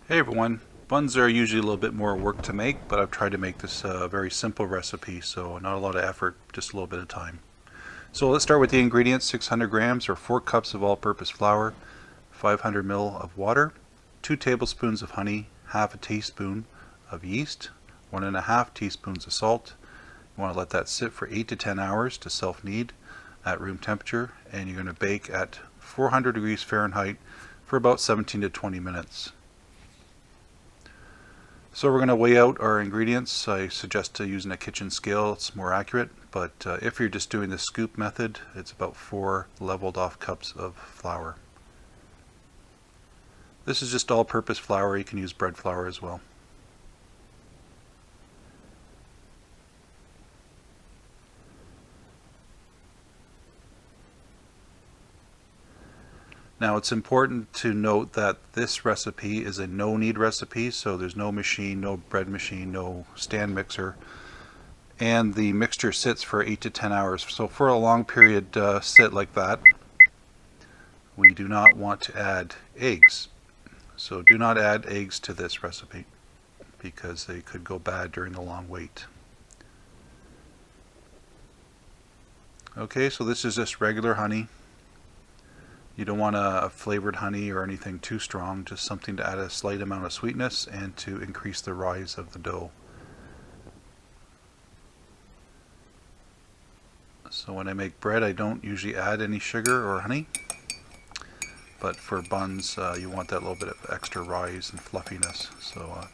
Hey everyone, buns are usually a little bit more work to make, but I've tried to make this a very simple recipe, so not a lot of effort, just a little bit of time. So let's start with the ingredients: 600 grams or 4 cups of all-purpose flour, 500 ml of water, 2 tablespoons of honey, half a teaspoon of yeast, 1.5 teaspoons of salt. You want to let that sit for 8 to 10 hours to self-knead at room temperature, and you're going to bake at 400 degrees Fahrenheit for about 17 to 20 minutes. So we're going to weigh out our ingredients. I suggest using a kitchen scale, it's more accurate, but if you're just doing the scoop method, it's about 4 leveled off cups of flour. This is just all-purpose flour. You can use bread flour as well. Now it's important to note that this recipe is a no-knead recipe, so there's no machine, no bread machine, no stand mixer, and the mixture sits for 8 to 10 hours. So for a long period sit like that, we do not want to add eggs. So do not add eggs to this recipe because they could go bad during the long wait. Okay, so this is just regular honey. You don't want a flavored honey or anything too strong, just something to add a slight amount of sweetness and to increase the rise of the dough. So when I make bread, I don't usually add any sugar or honey, but for buns you want that little bit of extra rise and fluffiness. So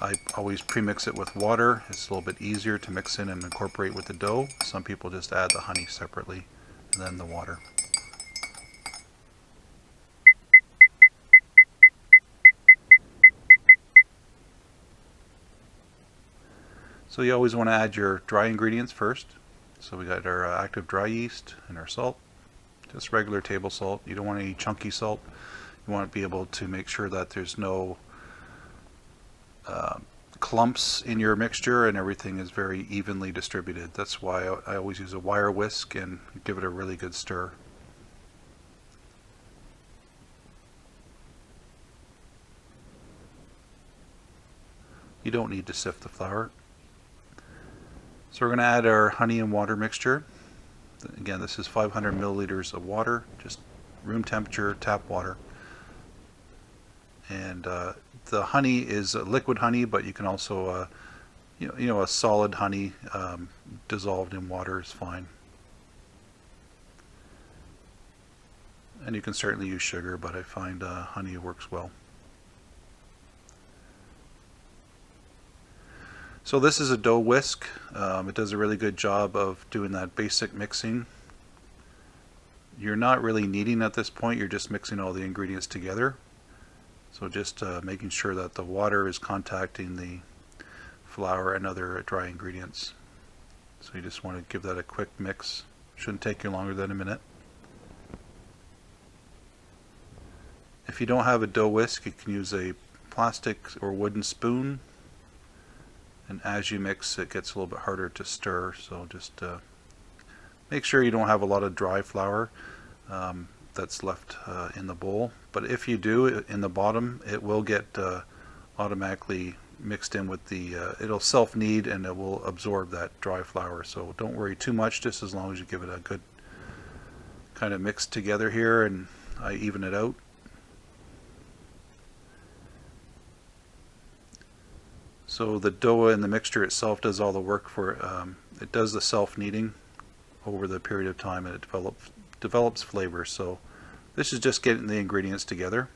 I always pre-mix it with water. It's a little bit easier to mix in and incorporate with the dough. Some people just add the honey separately and then the water. So you always want to add your dry ingredients first. So we got our active dry yeast and our salt, just regular table salt. You don't want any chunky salt. You want to be able to make sure that there's no clumps in your mixture and everything is very evenly distributed. That's why I always use a wire whisk and give it a really good stir. You don't need to sift the flour. So we're going to add our honey and water mixture. Again, this is 500 milliliters of water, just room temperature tap water. And the honey is liquid honey, but you can also, a solid honey dissolved in water is fine. And you can certainly use sugar, but I find honey works well. So this is a dough whisk. It does a really good job of doing that basic mixing. You're not really kneading at this point, you're just mixing all the ingredients together. So just making sure that the water is contacting the flour and other dry ingredients. So you just want to give that a quick mix. Shouldn't take you longer than a minute. If you don't have a dough whisk, you can use a plastic or wooden spoon. And as you mix, it gets a little bit harder to stir, so just make sure you don't have a lot of dry flour that's left in the bowl. But if you do, in the bottom, it will get automatically mixed in with the, it'll self-knead and it will absorb that dry flour. So don't worry too much, just as long as you give it a good kind of mix together here, and I even it out. So the dough and the mixture itself does all the work for it does the self-kneading over the period of time, and it develops flavor. So this is just getting the ingredients together.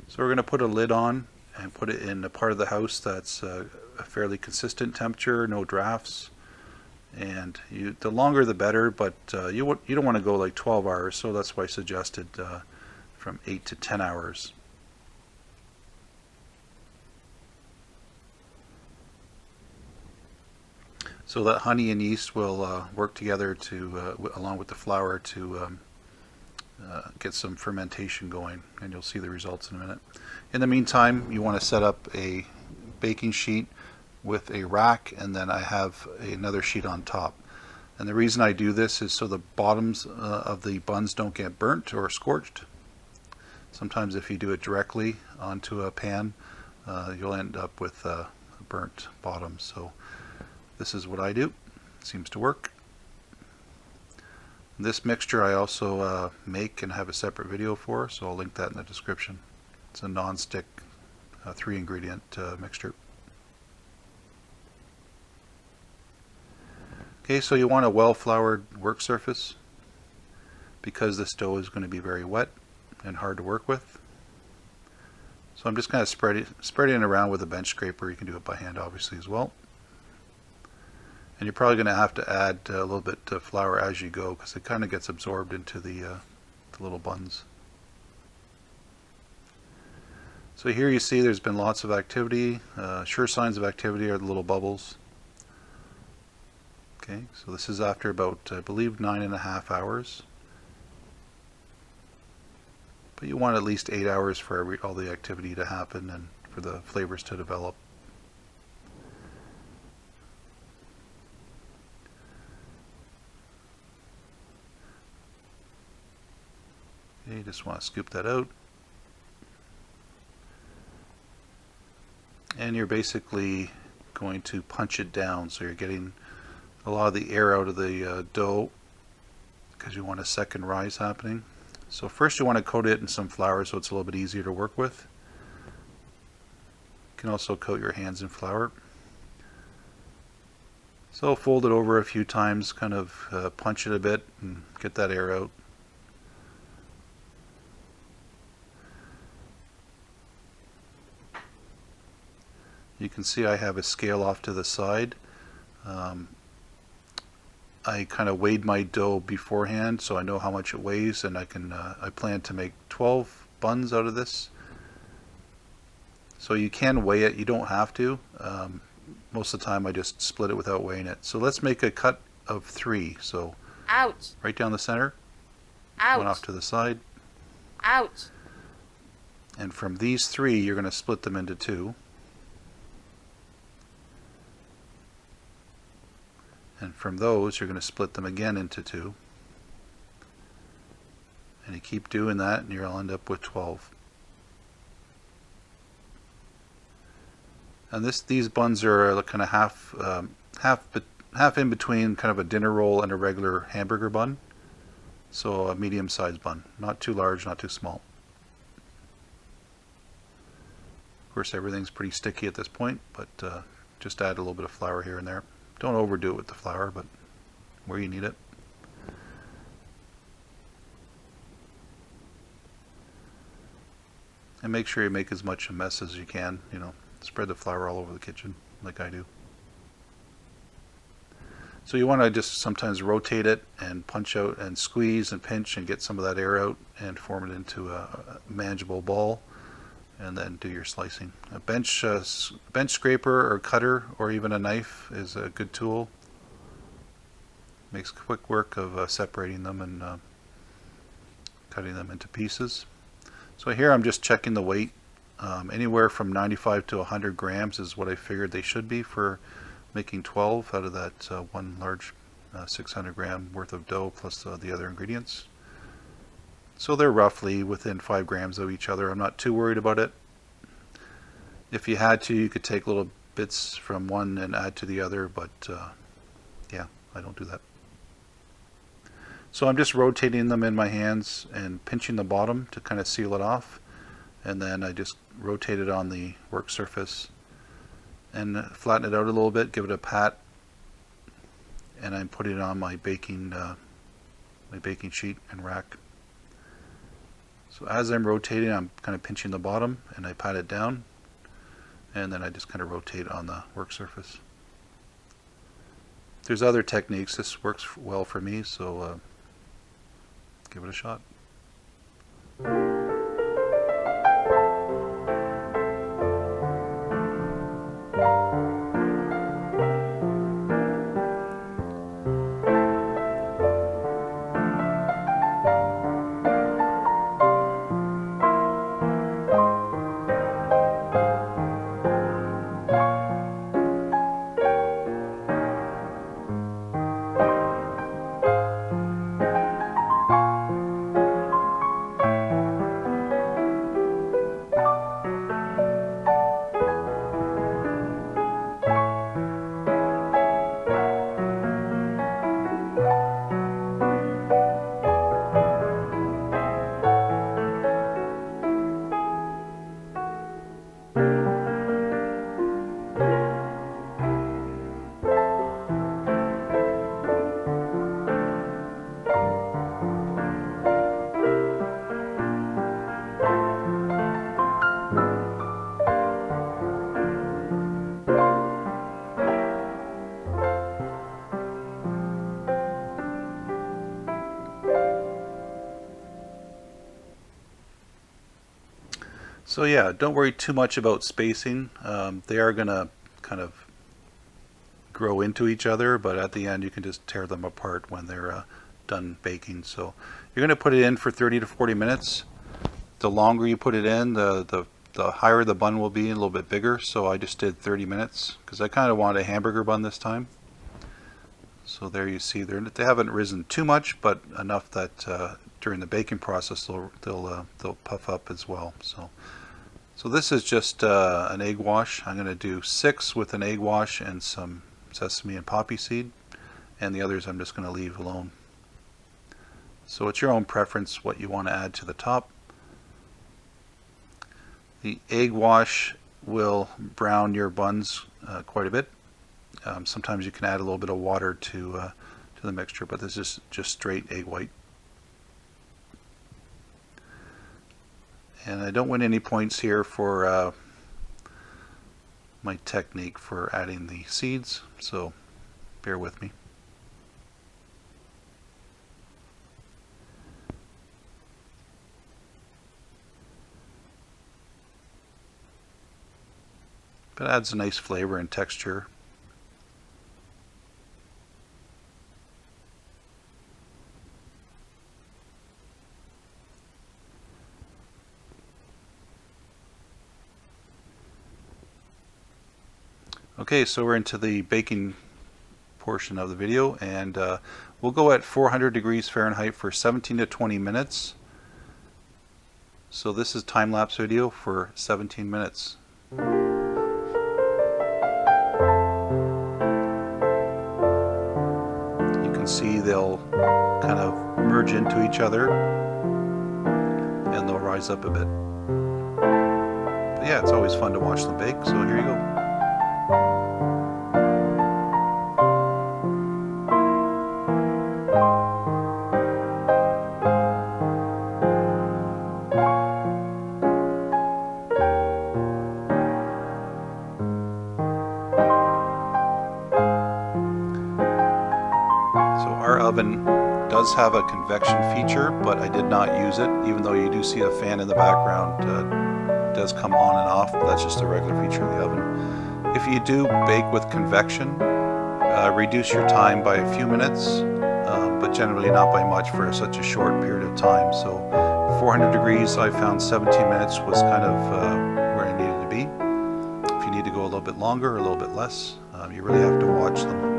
So we're going to put a lid on and put it in a part of the house that's a fairly consistent temperature, no drafts. And the longer the better, but you don't want to go like 12 hours, so that's why I suggested from 8 to 10 hours. So that honey and yeast will work together to, along with the flour, to get some fermentation going, and you'll see the results in a minute. In the meantime, you want to set up a baking sheet with a rack, and then I have another sheet on top. And the reason I do this is so the bottoms of the buns don't get burnt or scorched. Sometimes if you do it directly onto a pan, you'll end up with a burnt bottom. So this is what I do. It seems to work. This mixture I also make and have a separate video for, so I'll link that in the description. It's a non-stick 3-ingredient mixture. Okay, so you want a well-floured work surface because this dough is going to be very wet and hard to work with. So I'm just kind of spreading it around with a bench scraper. You can do it by hand obviously as well. And you're probably going to have to add a little bit of flour as you go because it kind of gets absorbed into the little buns. So here you see there's been lots of activity. Sure signs of activity are the little bubbles. Okay, so this is after about, I believe, 9.5 hours. But you want at least 8 hours for all the activity to happen and for the flavors to develop. Okay, you just want to scoop that out. And you're basically going to punch it down so you're getting a lot of the air out of the dough because you want a second rise happening. So first you want to coat it in some flour so it's a little bit easier to work with. You can also coat your hands in flour. So fold it over a few times, kind of punch it a bit and get that air out. You can see I have a scale off to the side. I kind of weighed my dough beforehand so I know how much it weighs, and I plan to make 12 buns out of this. So you can weigh it, you don't have to. Most of the time I just split it without weighing it. So let's make a cut of 3. So ouch, right down the center, ouch, one off to the side. ouch. And from these 3 you're going to split them into 2. And from those, you're going to split them again into 2. And you keep doing that, and you'll end up with 12. And these buns are kind of half in between kind of a dinner roll and a regular hamburger bun. So a medium-sized bun, not too large, not too small. Of course, everything's pretty sticky at this point, but just add a little bit of flour here and there. Don't overdo it with the flour, but where you need it. And make sure you make as much a mess as you can. You know, spread the flour all over the kitchen, like I do. So you want to just sometimes rotate it and punch out and squeeze and pinch and get some of that air out and form it into a manageable ball. And then do your slicing. A bench scraper or cutter or even a knife is a good tool. Makes quick work of separating them and cutting them into pieces. So here I'm just checking the weight. Anywhere from 95 to 100 grams is what I figured they should be for making 12 out of that one large 600 gram worth of dough plus the other ingredients. So they're roughly within 5 grams of each other. I'm not too worried about it. If you had to, you could take little bits from one and add to the other, but yeah, I don't do that. So I'm just rotating them in my hands and pinching the bottom to kind of seal it off. And then I just rotate it on the work surface and flatten it out a little bit, give it a pat. And I'm putting it on my baking sheet and rack. So as I'm rotating, I'm kind of pinching the bottom and I pat it down, and then I just kind of rotate on the work surface. There's other techniques. This works well for me, so give it a shot. So yeah, don't worry too much about spacing. They are going to kind of grow into each other, but at the end you can just tear them apart when they're done baking. So you're going to put it in for 30 to 40 minutes. The longer you put it in, the higher the bun will be, and a little bit bigger. So I just did 30 minutes because I kind of wanted a hamburger bun this time. So there you see, they haven't risen too much, but enough that during the baking process they'll puff up as well. So this is just an egg wash. I'm going to do 6 with an egg wash and some sesame and poppy seed, and the others I'm just going to leave alone. So it's your own preference what you want to add to the top. The egg wash will brown your buns quite a bit. Sometimes you can add a little bit of water to the mixture, but this is just straight egg white. And I don't win any points here for my technique for adding the seeds, so bear with me. But it adds a nice flavor and texture. Okay, so we're into the baking portion of the video, and we'll go at 400 degrees Fahrenheit for 17 to 20 minutes. So this is time-lapse video for 17 minutes. You can see they'll kind of merge into each other and they'll rise up a bit. But yeah, it's always fun to watch them bake, so here you go. Our oven does have a convection feature, but I did not use it, even though you do see a fan in the background. It does come on and off, but that's just a regular feature of the oven. If you do bake with convection, reduce your time by a few minutes, but generally not by much for such a short period of time. So 400 degrees, I found 17 minutes was kind of where I needed to be. If you need to go a little bit longer or a little bit less, you really have to watch them.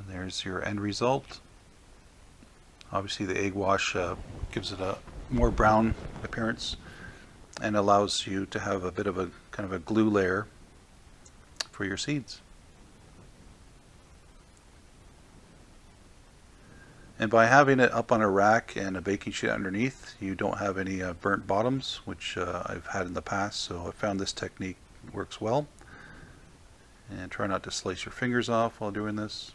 There's your end result. Obviously the egg wash gives it a more brown appearance and allows you to have a bit of a kind of a glue layer for your seeds. And by having it up on a rack and a baking sheet underneath, you don't have any burnt bottoms, which I've had in the past, so I found this technique works well. And try not to slice your fingers off while doing this.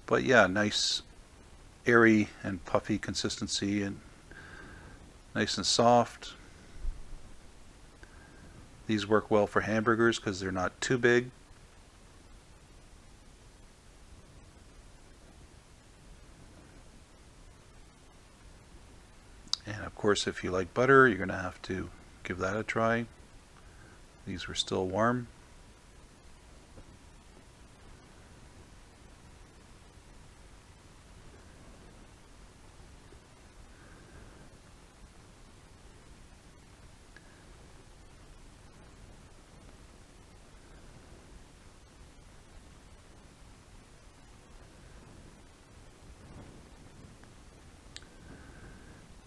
But yeah, nice airy and puffy consistency and nice and soft. These work well for hamburgers because they're not too big. And of course, if you like butter, you're going to have to give that a try. These were still warm.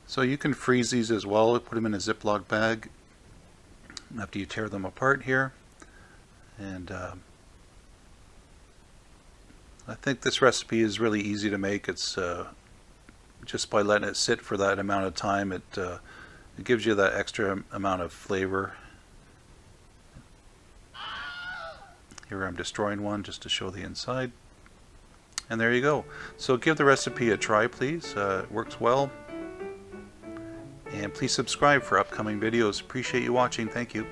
So you can freeze these as well, put them in a Ziploc bag after you tear them apart here. And I think this recipe is really easy to make. It's just by letting it sit for that amount of time, it gives you that extra amount of flavor. Here I'm destroying one just to show the inside. And there you go. So give the recipe a try, please. It works well. And please subscribe for upcoming videos. Appreciate you watching. Thank you.